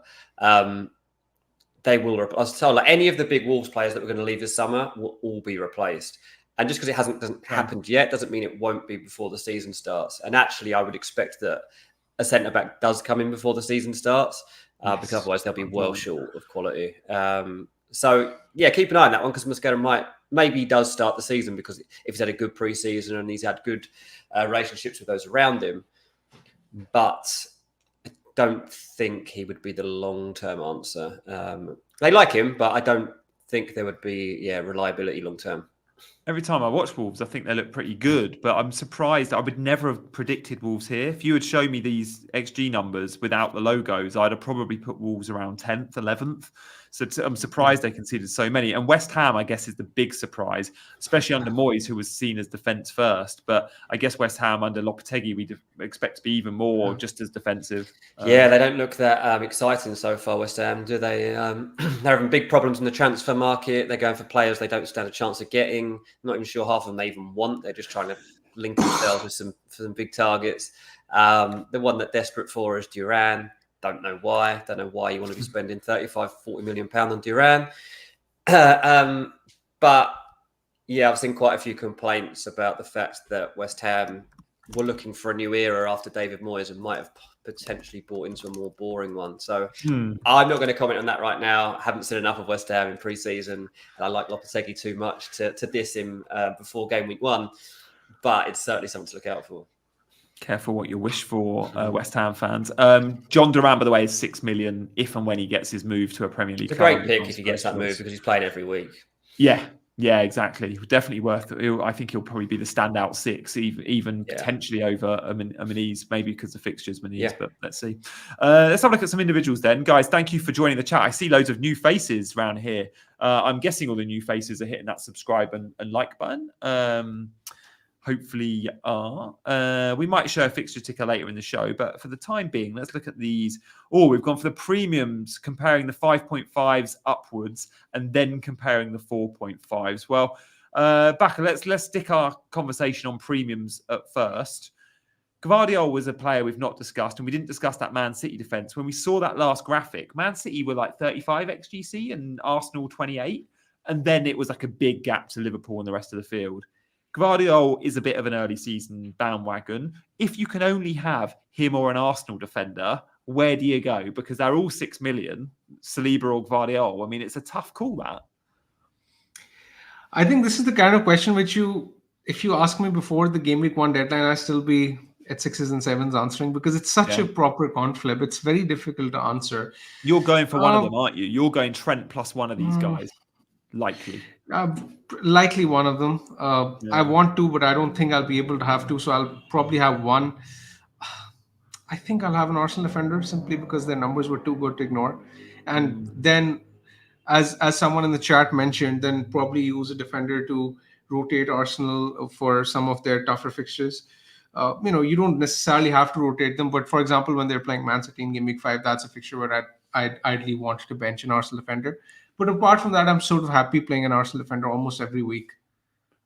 they will. I was told, like, any of the big Wolves players that were going to leave this summer will all be replaced. And just because it doesn't happened yet doesn't mean it won't be before the season starts. And actually, I would expect that a centre back does come in before the season starts, because otherwise they'll be well short of quality. So yeah, keep an eye on that one, because Mosquera maybe does start the season, because if he's had a good pre-season and he's had good relationships with those around him. But I don't think he would be the long-term answer. They like him, but I don't think there would be reliability long-term. Every time I watch Wolves, I think they look pretty good, but I'm surprised. I would never have predicted Wolves here. If you had shown me these XG numbers without the logos, I'd have probably put Wolves around 10th, 11th. So I'm surprised they conceded so many. And West Ham, I guess, is the big surprise, especially under Moyes, who was seen as defence first. But I guess West Ham under Lopetegui, we'd expect to be even more just as defensive. Yeah, they don't look that exciting so far, West Ham, do they? They're having big problems in the transfer market. They're going for players they don't stand a chance of getting. I'm not even sure half of them they even want. They're just trying to link themselves with some big targets. The one they're desperate for is Duran. Don't know why. Don't know why you want to be spending 35, 40 million pounds on Duran. But yeah, I've seen quite a few complaints about the fact that West Ham were looking for a new era after David Moyes and might have potentially bought into a more boring one. So I'm not going to comment on that right now. I haven't seen enough of West Ham in pre-season, and I like Lopetegui too much to diss him before game week 1. But it's certainly something to look out for. Careful what you wish for, West Ham fans. John Duran, by the way, is 6 million if and when he gets his move to a Premier League. It's a great pick if he gets that move because he's playing every week. Yeah, exactly. Definitely worth it. I think he'll probably be the standout 6, even potentially over Moniz, maybe because of fixtures Moniz, but let's see. Let's have a look at some individuals then. Guys, thank you for joining the chat. I see loads of new faces around here. I'm guessing all the new faces are hitting that subscribe and like button. Hopefully you are. We might show a fixture ticker later in the show, but for the time being, let's look at these. We've gone for the premiums, comparing the 5.5s upwards and then comparing the 4.5s. Well, Baka, let's stick our conversation on premiums at first. Gvardiol was a player we've not discussed, and we didn't discuss that Man City defence. When we saw that last graphic, Man City were like 35 XGC and Arsenal 28, and then it was like a big gap to Liverpool and the rest of the field. Gvardiol is a bit of an early season bandwagon. If you can only have him or an Arsenal defender, where do you go? Because they're all 6 million, Saliba or Gvardiol. I mean, it's a tough call, that. I think this is the kind of question which if you ask me before the game week 1 deadline, I'd still be at 6s and 7s answering because it's such a proper conflip. It's very difficult to answer. You're going for one of them, aren't you? You're going Trent plus one of these guys. Likely. Likely one of them. I want to, but I don't think I'll be able to have to. So I'll probably have one. I think I'll have an Arsenal defender simply because their numbers were too good to ignore. And then, as someone in the chat mentioned, then probably use a defender to rotate Arsenal for some of their tougher fixtures. You don't necessarily have to rotate them. But for example, when they're playing Man City in Game Week 5, that's a fixture where I'd ideally want to bench an Arsenal defender. But apart from that, I'm sort of happy playing an Arsenal defender almost every week.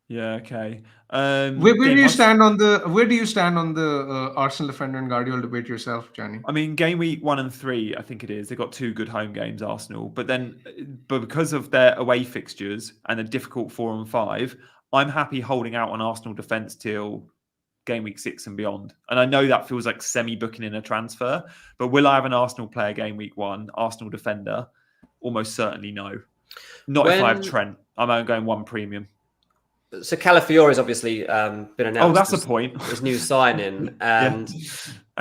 Yeah, okay. Where do you stand on the Arsenal defender and Guardiola debate yourself, Johnny? I mean, game week 1 and 3, I think it is. They've got 2 good home games, Arsenal. But because of their away fixtures and the difficult 4 and 5, I'm happy holding out on Arsenal defence till game week 6 and beyond. And I know that feels like semi-booking in a transfer, but will I have an Arsenal player game week 1, Arsenal defender? Almost certainly no. Not if I have Trent. I'm going 1 premium. So Calafiori's obviously been announced. Oh, that's a point. His new signing. And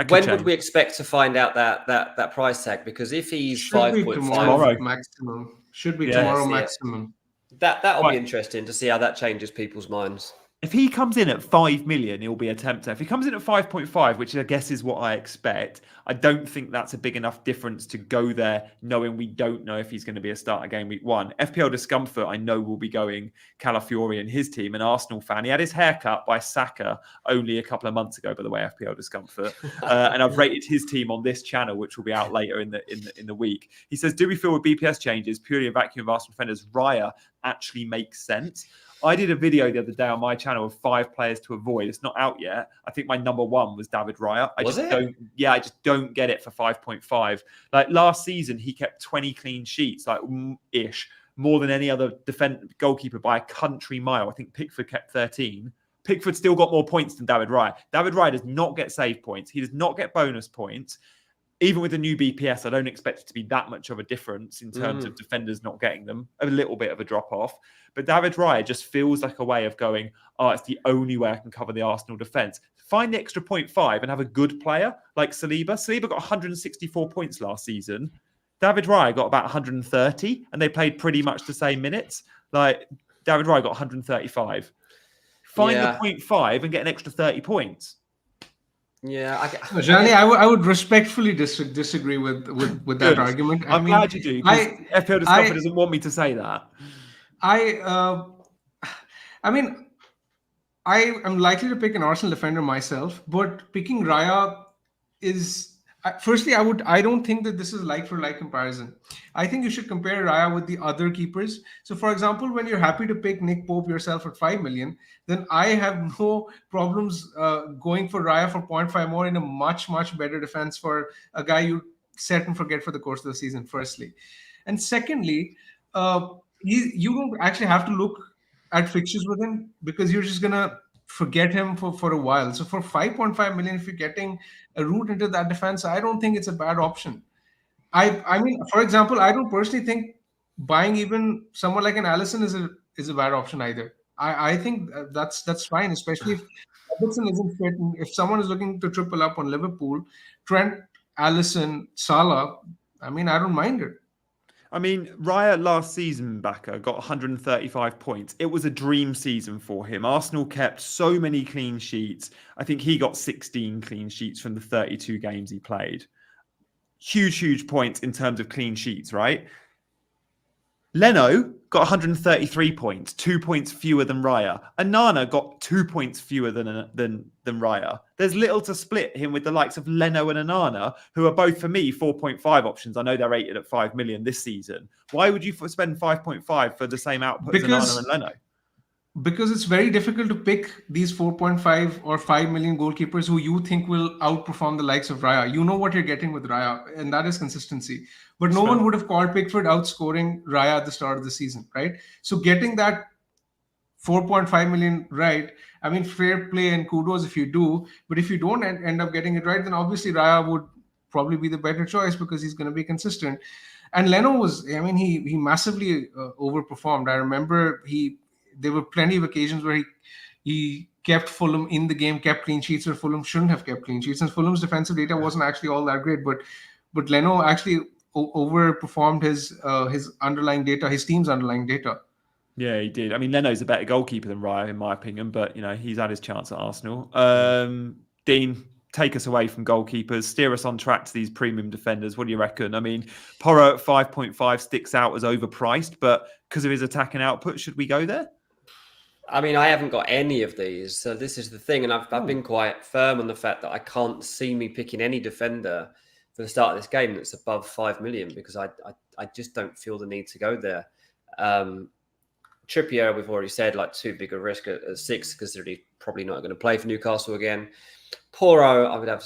when would we expect to find out that price tag? Because if he's 5.5 maximum, should be tomorrow maximum. That'll be interesting to see how that changes people's minds. If he comes in at 5 million, he'll be a tempter. If he comes in at 5.5, which I guess is what I expect, I don't think that's a big enough difference to go there knowing we don't know if he's going to be a starter game week 1. FPL Discomfort, I know, will be going Calafiori and his team, an Arsenal fan. He had his hair cut by Saka only a couple of months ago, by the way, FPL Discomfort. And I've rated his team on this channel, which will be out later in the week. He says, do we feel with BPS changes, purely a vacuum of Arsenal defenders, Raya actually makes sense? I did a video the other day on my channel of 5 players to avoid. It's not out yet. I think my number 1 was David Raya. I just don't get it for 5.5. Like last season, he kept 20 clean sheets, ish, more than any other goalkeeper by a country mile. I think Pickford kept 13. Pickford still got more points than David Raya. David Raya does not get save points. He does not get bonus points. Even with the new BPS, I don't expect it to be that much of a difference in terms of defenders not getting them. A little bit of a drop-off. But David Raya just feels like a way of going, it's the only way I can cover the Arsenal defence. Find the extra 0.5 and have a good player like Saliba. Saliba got 164 points last season. David Raya got about 130, and they played pretty much the same minutes. David Raya got 135. Find the 0.5 and get an extra 30 points. Yeah, Jani, I would respectfully disagree with that argument. I'm glad you do, because FPL Discover doesn't want me to say that. I mean, I am likely to pick an Arsenal defender myself, but picking Raya is firstly, I don't think that this is like for like comparison. I think you should compare Raya with the other keepers. So, for example, when you're happy to pick Nick Pope yourself at 5 million, then I have no problems going for Raya for 0.5 more in a much better defense for a guy you set and forget for the course of the season. Firstly, and secondly, you don't actually have to look at fixtures with him, because you're just gonna forget him for a while. So for 5.5 million, if you're getting a route into that defense, I don't think it's a bad option. I mean, for example, I don't personally think buying even someone like an Alisson is a bad option either. I think that's fine, especially if Robertson isn't fit. And if someone is looking to triple up on Liverpool, Trent, Alisson, Salah, I mean, I don't mind it. I mean, Raya last season, Backer, got 135 points. It was a dream season for him. Arsenal kept so many clean sheets. I think he got 16 clean sheets from the 32 games he played. Huge points in terms of clean sheets, right? Leno got 133 points, 2 points fewer than Raya. Onana got 2 points fewer than Raya. There's little to split him with the likes of Leno and Onana, who are both, for me, 4.5 options. I know they're rated at 5 million this season. Why would you spend 5.5 for the same output as Onana and Leno? Because it's very difficult to pick these 4.5 or 5 million goalkeepers who you think will outperform the likes of Raya. You know what you're getting with Raya, and that is consistency. But no one would have called Pickford outscoring Raya at the start of the season, right? So getting that 4.5 million right, I mean, fair play and kudos if you do. But if you don't end up getting it right, then obviously Raya would probably be the better choice, because he's going to be consistent. And Leno was, I mean, he massively overperformed. I remember there were plenty of occasions where he kept Fulham in the game, kept clean sheets where Fulham shouldn't have kept clean sheets. And Fulham's defensive data wasn't actually all that great, but Leno actually overperformed his underlying data, his team's underlying data. Yeah, he did. I mean, Leno's a better goalkeeper than Raya, in my opinion, but he's had his chance at Arsenal. Dean, take us away from goalkeepers, steer us on track to these premium defenders. What do you reckon? I mean, Porro at 5.5 sticks out as overpriced, but because of his attacking output, should we go there? I mean, I haven't got any of these, so this is the thing, and I've been quite firm on the fact that I can't see me picking any defender for the start of this game that's above 5 million, because I just don't feel the need to go there. Trippier, we've already said, like, too big a risk at 6, because he's probably not going to play for Newcastle again. Porro, I would have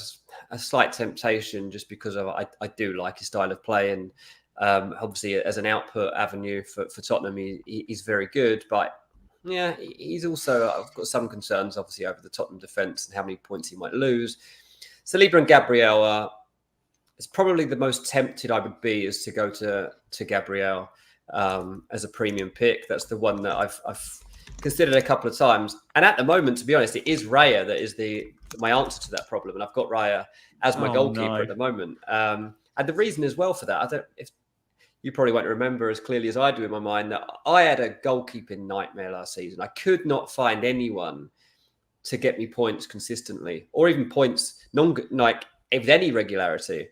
a slight temptation just because I do like his style of play, and obviously as an output avenue for Tottenham, he's very good, but yeah, he's also, I've got some concerns, obviously, over the Tottenham defence and how many points he might lose. Saliba and Gabriel, it's probably the most tempted I would be is to go to Gabriel as a premium pick. That's the one that I've considered a couple of times. And at the moment, to be honest, it is Raya that is my answer to that problem. And I've got Raya as my goalkeeper at the moment. And the reason as well for that, if you probably won't remember as clearly as I do in my mind, that I had a goalkeeping nightmare last season. I could not find anyone to get me points consistently, or even points with any regularity.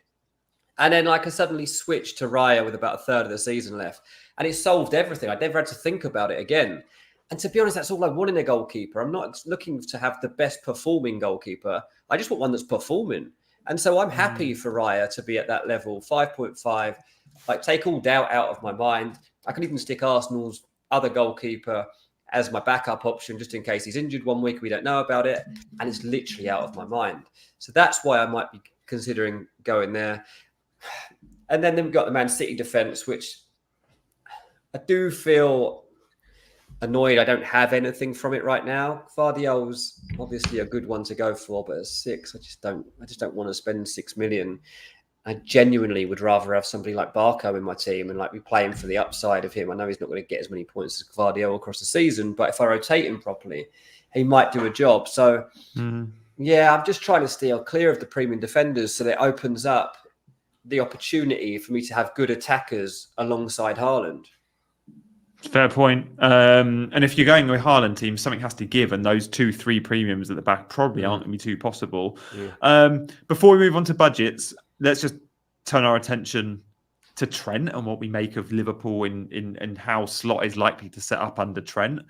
And then I suddenly switched to Raya with about a third of the season left, and it solved everything. I never had to think about it again. And to be honest, that's all I want in a goalkeeper. I'm not looking to have the best performing goalkeeper. I just want one that's performing. And so I'm happy for Raya to be at that level, 5.5. Like, take all doubt out of my mind. I can even stick Arsenal's other goalkeeper as my backup option, just in case he's injured one week, we don't know about it. And it's literally out of my mind. So that's why I might be considering going there. And then we've got the Man City defence, which I do feel annoyed I don't have anything from it right now. Gvardiol's obviously a good one to go for, but at 6, I just don't want to spend 6 million. I genuinely would rather have somebody like Barco in my team and be playing for the upside of him. I know he's not going to get as many points as Gvardiol across the season, but if I rotate him properly, he might do a job. So, yeah, I'm just trying to steer clear of the premium defenders so that it opens up the opportunity for me to have good attackers alongside Haaland. Fair point. And if you're going with Haaland team, something has to give, and those 2-3 premiums at the back probably aren't going to be too possible. Before we move on to budgets, let's just turn our attention to Trent and what we make of Liverpool and how Slot is likely to set up under Trent.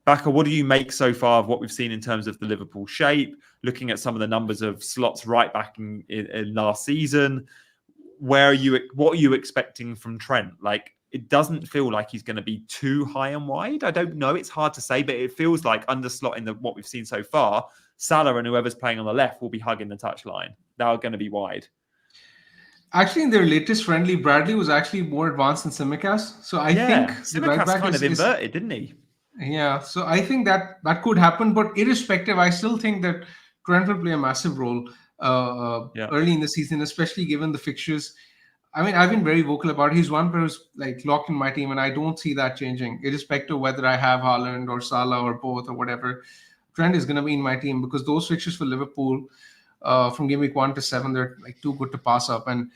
Baka, what do you make so far of what we've seen in terms of the Liverpool shape? Looking at some of the numbers of Slot's right back in last season, what are you expecting from Trent? Like, it doesn't feel like he's going to be too high and wide. I don't know. It's hard to say, but it feels like under Slot in what we've seen so far, Salah and whoever's playing on the left will be hugging the touchline. They're going to be wide. Actually, in their latest friendly, Bradley was actually more advanced than Tsimikas. So I think the right back kind of inverted, didn't he? Yeah. So I think that could happen. But irrespective, I still think that Trent will play a massive role early in the season, especially given the fixtures. I mean, I've been very vocal about it. He's one player who's like locked in my team, and I don't see that changing, irrespective of whether I have Haaland or Salah or both or whatever. Trent is going to be in my team because those fixtures for Liverpool from game week 1 to 7, they're like too good to pass up. And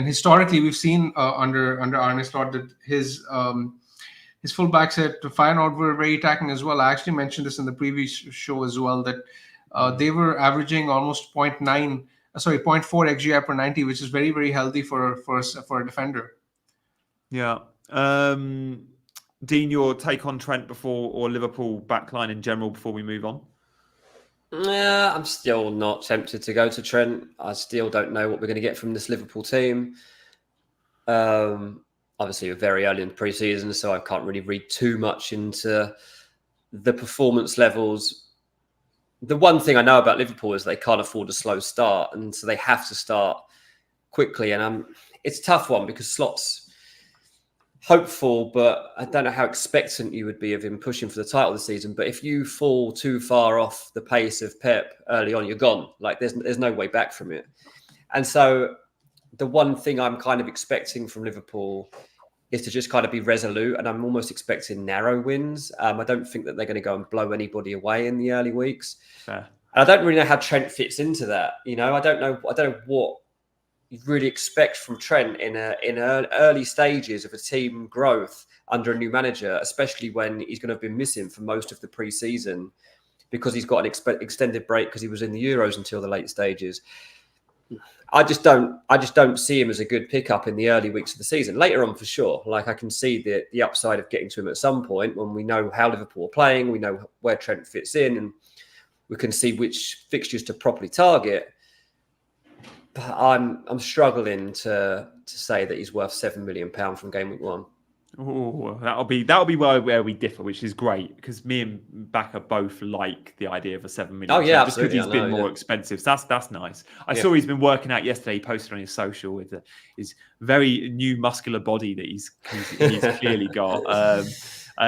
historically, we've seen under Arne Slot that his fullbacks at Feyenoord were very attacking as well. I actually mentioned this in the previous show as well, that they were averaging almost 0.4 XGI per 90, which is very, very healthy for a defender. Yeah. Dean, your take on Trent or Liverpool backline in general before we move on? Yeah, I'm still not tempted to go to Trent. I still don't know what we're going to get from this Liverpool team. Obviously, we're very early in the pre-season, so I can't really read too much into the performance levels. The one thing I know about Liverpool is they can't afford a slow start, and so they have to start quickly. And it's a tough one because Slot's hopeful, but I don't know how expectant you would be of him pushing for the title this season. But if you fall too far off the pace of Pep early on, you're gone. Like there's no way back from it. And so the one thing I'm kind of expecting from Liverpool is to just kind of be resolute, and I'm almost expecting narrow wins. I don't think that they're going to go and blow anybody away in the early weeks. Fair. And I don't really know how Trent fits into that. You know, I don't know what you really expect from Trent in early stages of a team growth under a new manager, especially when he's going to have been missing for most of the pre-season because he's got an extended break because he was in the Euros until the late stages. I just don't see him as a good pickup in the early weeks of the season. Later on, for sure. Like, I can see the upside of getting to him at some point when we know how Liverpool are playing, we know where Trent fits in, and we can see which fixtures to properly target. But I'm struggling to say that he's worth £7 million from game week 1. Oh, that'll be where we differ, which is great because me and Baka both like the idea of a $7 million. Oh yeah, just because he's been more expensive. So that's nice. I saw he's been working out yesterday. He posted on his social with his very new muscular body that he's clearly got.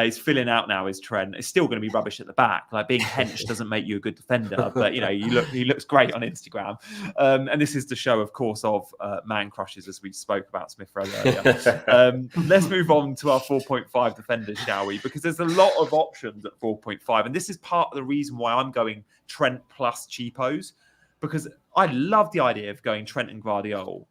He's filling out now his Trent. It's still going to be rubbish at the back. Like, being hench doesn't make you a good defender, but he looks great on Instagram. And this is the show, of course, of man crushes, as we spoke about Smith Rowe earlier. Let's move on to our 4.5 defenders, shall we? Because there's a lot of options at 4.5, and this is part of the reason why I'm going Trent plus cheapos, because I love the idea of going Trent and Guardiola.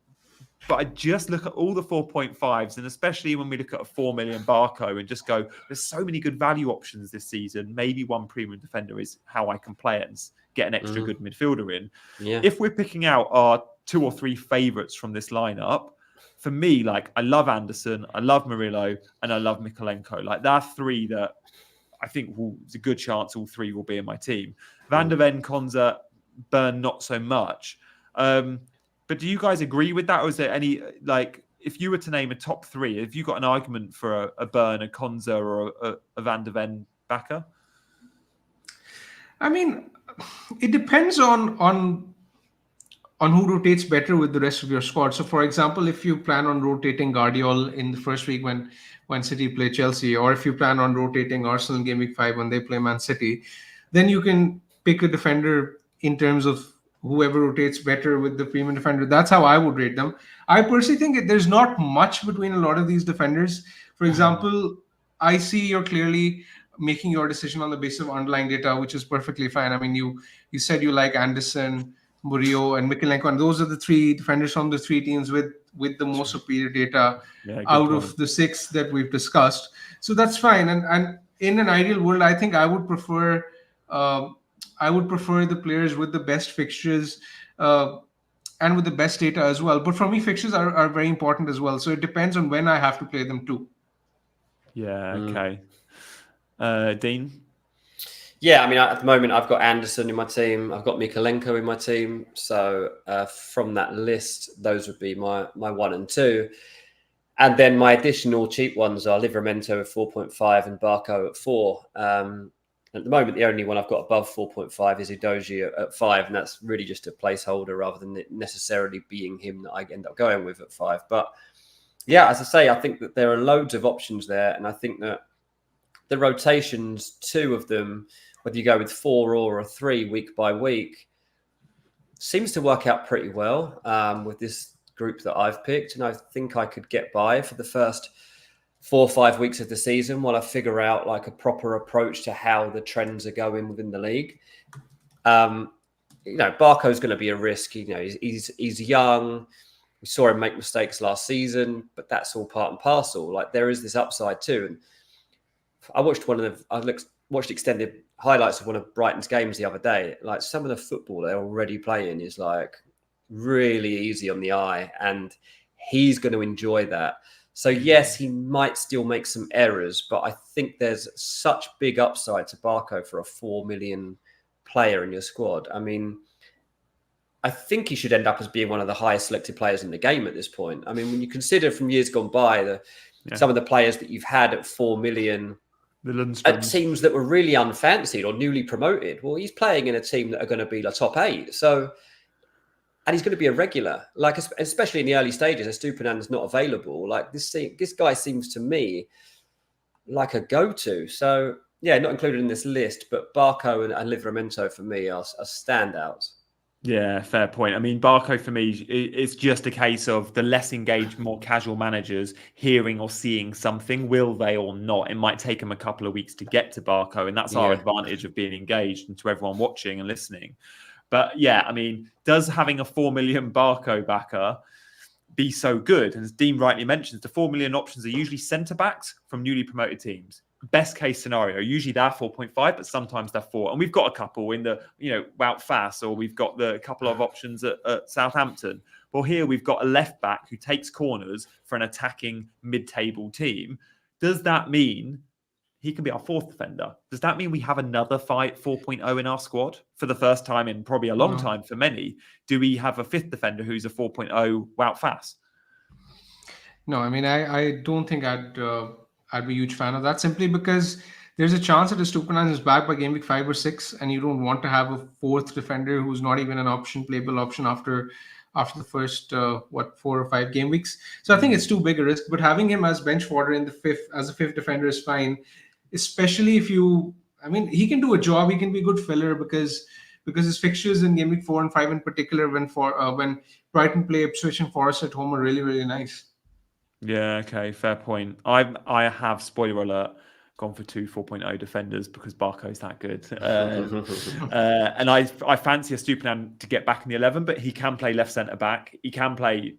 But I just look at all the 4.5s, and especially when we look at a 4 million Barco and just go, there's so many good value options this season. Maybe one premium defender is how I can play it and get an extra good midfielder in. Yeah. If we're picking out our 2 or 3 favourites from this lineup, for me, like, I love Anderson, I love Murillo, and I love Mikolenko. Like, there are 3 that I think there's a good chance all 3 will be in my team. Van der Ven, Konza, Burn, not so much. But do you guys agree with that? Or is there any, like, if you were to name a top 3, have you got an argument for a Burn, a Konza, or a Van der Ven backer? I mean, it depends on who rotates better with the rest of your squad. So, for example, if you plan on rotating Guardiola in the first week when City play Chelsea, or if you plan on rotating Arsenal in game week 5 when they play Man City, then you can pick a defender in terms of whoever rotates better with the premium defender. That's how I would rate them. I personally think there's not much between a lot of these defenders. For example, I see you're clearly making your decision on the basis of underlying data, which is perfectly fine. I mean, you said you like Anderson, Murillo, and Mikalenko, and those are the three defenders from the three teams with the most superior data out of the 6 that we've discussed. So that's fine. And in an ideal world, I think I would prefer the players with the best fixtures and with the best data as well. But for me, fixtures are very important as well. So it depends on when I have to play them too. Yeah. Okay. Dean. Yeah, I mean, at the moment, I've got Anderson in my team. I've got Mikalenko in my team. So from that list, those would be my 1 and 2. And then my additional cheap ones are Livramento at 4.5 and Barco at 4. At the moment, the only one I've got above 4.5 is Udogie at 5. And that's really just a placeholder rather than it necessarily being him that I end up going with at 5. But yeah, as I say, I think that there are loads of options there. And I think that the rotations, 2 of them, whether you go with 4 or a 3 week by week, seems to work out pretty well with this group that I've picked. And I think I could get by for the first 4 or 5 weeks of the season while I figure out like a proper approach to how the trends are going within the league. Barco's going to be a risk. He's young. We saw him make mistakes last season, but that's all part and parcel. Like there is this upside too. And I watched watched extended highlights of one of Brighton's games the other day. Like some of the football they're already playing is like really easy on the eye, and he's going to enjoy that. So yes, he might still make some errors, but I think there's such big upside to Barco for a 4 million player in your squad. I mean, I think he should end up as being one of the highest selected players in the game at this point. I mean, when you consider from years gone by, some of the players that you've had at 4 million, at teams that were really unfancied or newly promoted, well, he's playing in a team that are going to be the top 8. So, and he's going to be a regular, like especially in the early stages. Estupiñán's not available. Like this guy seems to me like a go-to. So yeah, not included in this list, but Barco and Livramento for me are standouts. Yeah, fair point. I mean, Barco for me, it's just a case of the less engaged, more casual managers hearing or seeing something, will they or not? It might take them a couple of weeks to get to Barco, and that's our advantage of being engaged and to everyone watching and listening. But yeah, I mean, does having a 4 million Barco backer be so good? And as Dean rightly mentions, the 4 million options are usually centre-backs from newly promoted teams. Best case scenario, usually they're 4.5, but sometimes they're 4. And we've got a couple in the, Wout Fass, or we've got the couple of options at Southampton. Well, here we've got a left back who takes corners for an attacking mid-table team. Does that mean he can be our 4th defender? Does that mean we have another 4.0 in our squad for the first time in probably a long time for many? Do we have a 5th defender who's a 4.0 Wout Fass? No, I mean, I don't think I'd be a huge fan of that, simply because there's a chance that Estupiñán is back by game week 5 or 6, and you don't want to have a 4th defender who's not even an playable option after the first 4 or 5 game weeks. So I think it's too big a risk. But having him as bench fodder in the 5th as a 5th defender is fine, especially if he can do a job. He can be a good filler because his fixtures in game week 4 and 5 in particular, when Brighton play Ipswich and Forest at home, are really, really nice. Yeah, okay, fair point. I have, spoiler alert, gone for 2 4.0 defenders because Barco's that good. And I fancy Estupiñán to get back in the 11, but he can play left centre-back. He can play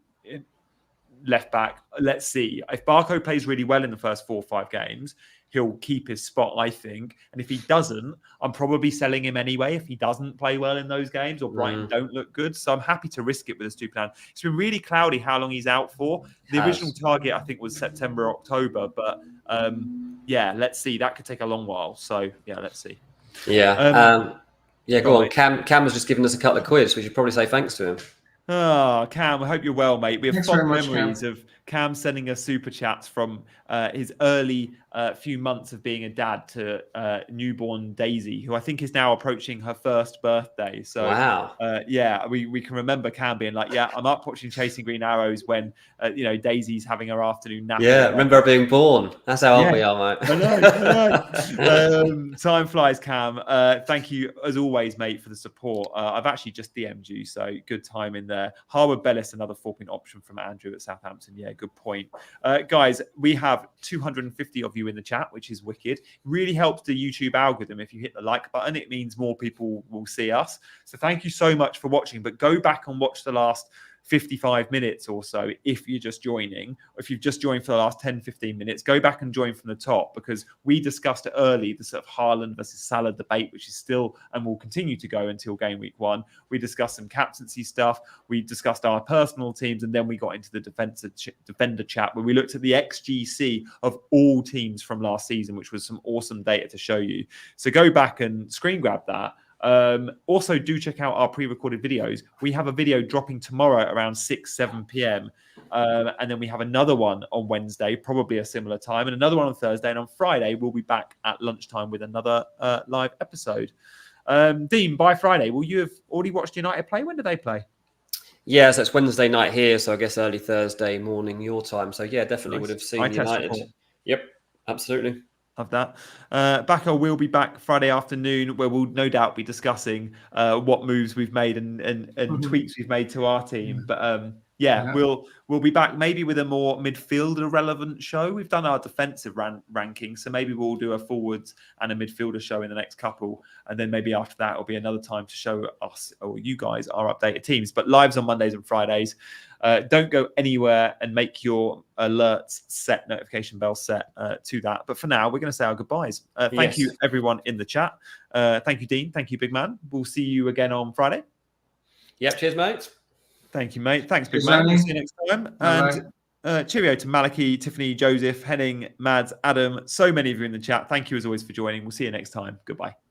left back. Let's see. If Barco plays really well in the first 4 or 5 games, he'll keep his spot, I think. And if he doesn't, I'm probably selling him anyway if he doesn't play well in those games or Brighton don't look good. So I'm happy to risk it with Estupiñán. It's been really cloudy how long he's out for. The original target, I think, was September, October. But let's see. That could take a long while. So yeah, let's see. Yeah. Go on. Cam has just given us a couple of quiz. We should probably say thanks to him. Cam, I hope you're well, mate. We have fond memories of Cam sending us super chats from his early few months of being a dad to newborn Daisy, who I think is now approaching her 1st birthday. So, wow. We can remember Cam being like, I'm up watching Chasing Green Arrows when, Daisy's having her afternoon nap. Yeah, remember her being born. That's how old we are, mate. I know. Time flies, Cam. Thank you, as always, mate, for the support. I've actually just DM'd you, so good time in there. Harwood Bellis, another 4-point option from Andrew at Southampton. Yeah, good point. Guys, we have 250 of you in the chat, which is wicked. Really helps the YouTube algorithm. If you hit the like button, it means more people will see us. So thank you so much for watching, but go back and watch the last 55 minutes or so if you're just joining, or if you've just joined for the last 10-15 minutes, go back and join from the top, because we discussed it early, the sort of Haaland versus Salah debate, which is still and will continue to go until game week 1. We discussed some captaincy stuff, we discussed our personal teams, and then we got into the defender chat where we looked at the XGC of all teams from last season, which was some awesome data to show you. So go back and screen grab that. Also, do check out our pre-recorded videos. We have a video dropping tomorrow around 6-7 p.m. And then we have another one on Wednesday, probably a similar time, and another one on Thursday. And on Friday, we'll be back at lunchtime with another live episode. Dean, by Friday, will you have already watched United play? When do they play? Yeah, so it's Wednesday night here, so I guess early Thursday morning your time. So yeah, definitely would have seen United. Yep, absolutely. Of that. Bacco will be back Friday afternoon, where we'll no doubt be discussing what moves we've made and tweaks we've made to our team. But we'll be back maybe with a more midfielder relevant show. We've done our defensive ranking, so maybe we'll do a forwards and a midfielder show in the next couple, and then maybe after that it'll be another time to show us or you guys our updated teams. But lives on Mondays and Fridays. Don't go anywhere and make your alerts set, notification bell set to that. But for now, we're going to say our goodbyes. Thank you, everyone in the chat. Thank you, Dean. Thank you, big man. We'll see you again on Friday. Yep. Cheers, mate. Thank you, mate. Thanks, big man. We'll see you next time. And cheerio to Maliki, Tiffany, Joseph, Henning, Mads, Adam. So many of you in the chat. Thank you as always for joining. We'll see you next time. Goodbye.